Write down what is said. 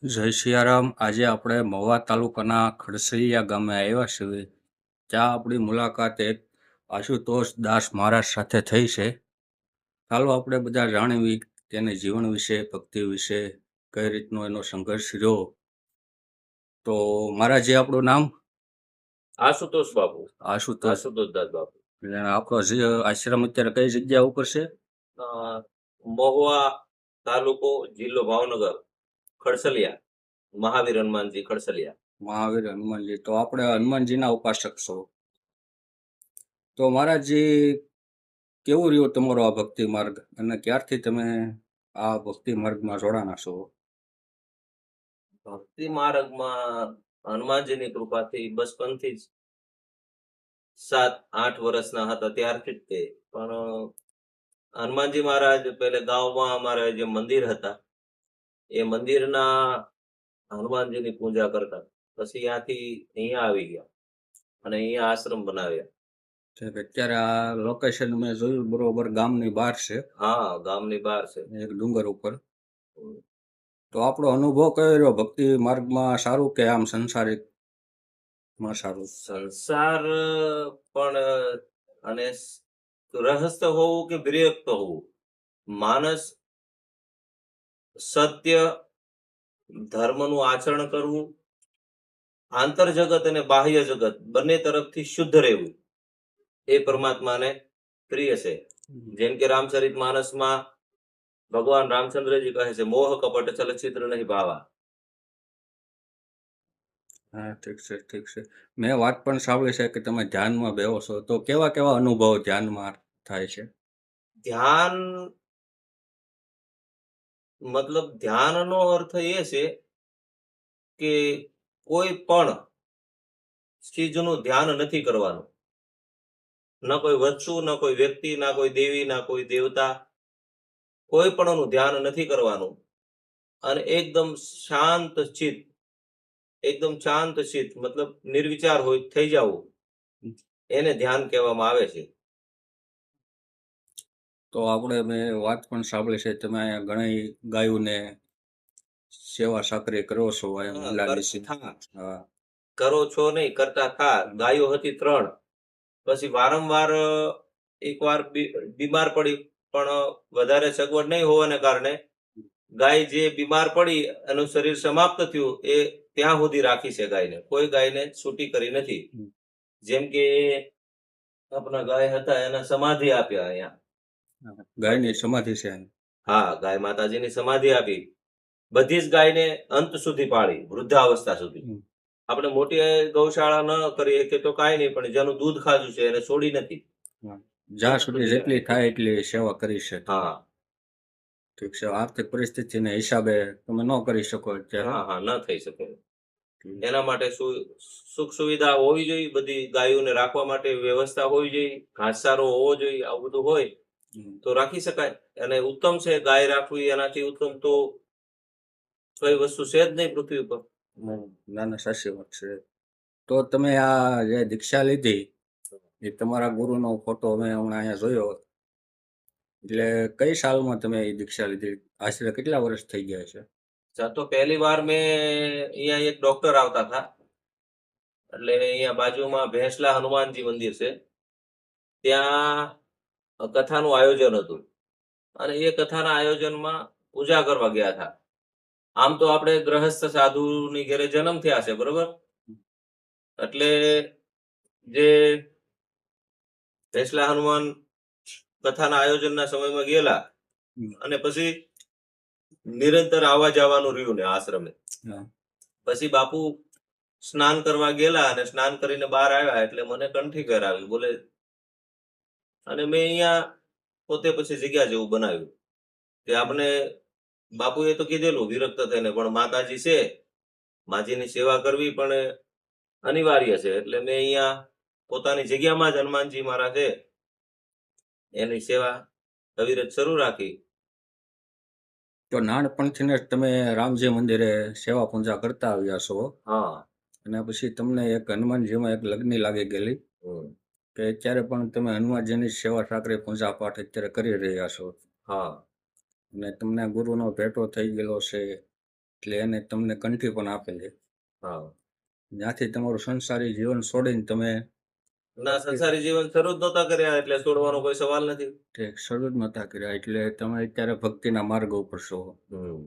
જય સિયારામ. આજે આપણે મહુવા તાલુકાના ખડસૈયા ગામે આવ્યા છીએ. ત્યાં આપણી મુલાકાત એક આશુતોષ દાસ મહારાજ સાથે થઈ છે. ચાલો આપણે બધા જાણવી તેની જીવન વિશે, ભક્તિ વિશે, કઈ રીતનો એનો સંઘર્ષ રહ્યો. તો મહારાજજી આપણું નામ? આશુતોષ બાપુ. આશુતોષ. આશુતોષ દાસ બાપુ. એટલે આપણો આશ્રમ અત્યારે કઈ જગ્યા ઉપર છે? મહુવા તાલુકો, જિલ્લો ભાવનગર, ખડસલિયા, મહાવીર હનુમાનજી ખડસલિયા. મહાવીર હનુમાનજી. તો આપણે હનુમાનજીના ઉપાસક છો. તો મહારાજજી, કેવું રહ્યું તમારો આ ભક્તિ માર્ગ અને ક્યારથી તમે આ ભક્તિ માર્ગમાં જોડાણા છો? ભક્તિ માર્ગમાં હનુમાનજીની કૃપાથી બચપનથી જ 7-8 વર્ષના હતા ત્યારથી જ તે. પણ હનુમાનજી મહારાજ પહેલે ગામમાં અમારે જે મંદિર હતા એ મંદિરના હનુમાનજીની પૂજા કરતા. પછી ત્યાંથી અહીંયા આવી ગયા અને અહીંયા આશ્રમ બનાવ્યા. અત્યારે આ લોકેશન મેં જોયું, બરોબર ગામની બહાર છે. હા, ગામની બહાર છે. એક ડુંગર ઉપર. તો આપણો અનુભવ કયો રહ્યો ભક્તિ માર્ગમાં? સારું કે આમ સંસારિક માં સારું? સંસાર પણ અને ગૃહસ્થ હોવું કે વિરક્ત હોવું, માણસ સત્ય ધર્મનું આચરણ કરવું, આંતર જગત અને બાહ્ય જગત બંને તરફથી શુદ્ધ રહેવું એ પરમાત્માને પ્રિય છે. જેમ કે રામચરિત માનસમાં ભગવાન રામચંદ્રજી કહે છે, મોહ કપટ ચલચિત્ર નહીં ભાવા. હા, ઠીક છે, ઠીક છે. મેં વાત પણ સાંભળી છે કે તમે ધ્યાનમાં બેહો છો. તો કેવા કેવા અનુભવ ધ્યાનમાં થાય છે? ધ્યાન મતલબ ધ્યાનનો અર્થ એ છે કે કોઈ પણ ચીજનું ધ્યાન નથી કરવાનું. ન કોઈ વસ્તુ, ન કોઈ વ્યક્તિ, ના કોઈ દેવી, ના કોઈ દેવતા, કોઈ પણનું ધ્યાન નથી કરવાનું. અને એકદમ શાંત ચિત્ત, એકદમ શાંત ચિત્ત મતલબ નિર્વિચાર હોય થઈ જવું, એને ધ્યાન કહેવામાં આવે છે. તો આપણે મેં વાત પણ સાંભળી છે તમે અહીંયા ઘણી ગાયોને સેવા સાકરી કરો છો અહીંયા મંડાલી. હા. કરો છો નહીં, કરતા થા. ગાયો હતી 3. પછી વારંવાર એકવાર બીમાર પડી, પણ વધારે સગવડ નહીં હોવાને કારણે ગાય જે બીમાર પડી એનું શરીર સમાપ્ત થયું એ ત્યાં સુધી રાખી છે ગાયને. કોઈ ગાયને છૂટી કરી નથી. જેમ કે આપણા ગાય હતા એના સમાધિ આપ્યા અહીંયા. ગાયની સમાધિ છે? હા, ગાય માતાજીની સમાધિ આપી. બધી જ ગાયને અંત સુધી પાળી, વૃદ્ધાવસ્થા સુધી. આપણે મોટી ગૌશાળા ન કરીએ કે તો કાંઈ નહીં, પણ જેનું દૂધ ખાધું છે એને છોડી નથી. જ્યાં સુધી જેટલી થાય એટલી સેવા કરી છે. હા, ઠીક છે. આર્થિક પરિસ્થિતિના હિસાબે તમે ન કરી શકો અત્યારે? હા, હા, ન થઈ શકે. એના માટે સુખ સુવિધા હોવી જોઈએ, બધી ગાયોને રાખવા માટે વ્યવસ્થા હોવી જોઈએ, ઘાસચારો હોવો જોઈએ. આવું બધું હોય તો રાખી શકાય. અને ઉત્તમ છે ગાય રાખવી, એનાથી ઉત્તમ તો કઈ વસ્તુ છે જ નહીં પૃથ્વી ઉપર. ના ના, સાચી વાત છે. તો તમે આ જે દીક્ષા લીધી એ તમારા ગુરુનો ફોટો મેં હમણાં અહીંયા જોયો. એટલે કઈ સાલમાં તમે એ દીક્ષા લીધી? આશરે કેટલા વર્ષ થઈ ગયા છે? તો પહેલી વાર મેં અહીંયા એક ડોક્ટર આવતા હતા, એટલે અહીંયા બાજુમાં ભેંસલા હનુમાનજી મંદિર છે, ત્યાં કથાનું આયોજન હતું અને એ કથાના આયોજનમાં પૂજા કરવા ગયા હતા. આમ તો આપણે ગ્રહસ્થ સાધુની ઘરે જન્મ થયા છે, બરોબર? એટલે જે ભેંસલા હનુમાન કથાના આયોજનના સમયમાં ગયેલા અને પછી નિરંતર આવવા જવાનું રહ્યું ને આશ્રમે. પછી બાપુ સ્નાન કરવા ગયેલા અને સ્નાન કરીને બહાર આવ્યા એટલે મને કંઠી કરાવી, બોલે. અને મેં અહીંયા પોતે પછી જગ્યા જેવું બનાવ્યું કે આપણે બાપુએ તો કીધેલું વિરક્ત થઈને, પણ માતાજી છે, માજીની સેવા કરવી પણ અનિવાર્ય છે. એટલે મેં અહીંયા પોતાની જગ્યામાં જ હનુમાનજી મહારાજ છે એની સેવા અવિરત શરૂ રાખી. તો નાનપણથી જ તમે રામજી મંદિરે સેવા પૂજા કરતા આવ્યા છો? હા. અને પછી તમને એક હનુમાનજીમાં એક લગ્ન લાગી ગયેલી કે અત્યારે પણ તમે હનુમાનજીની સેવા સાકરી પૂજા પાઠ અત્યારે કરી રહ્યા છો? હા. અને તમને ગુરુનો ભેટો થઈ ગયેલો છે. એટલે એને તમને કંઠી પણ આપેલી. હા ત્યાંથી તમારું સંસારી જીવન છોડીને તમે ના સંસારી જીવન શરૂ જ નહોતા કર્યા એટલે છોડવાનો કોઈ સવાલ નથી. શરૂ જ નહોતા કર્યા, એટલે તમે અત્યારે ભક્તિના માર્ગ ઉપર છો. હમ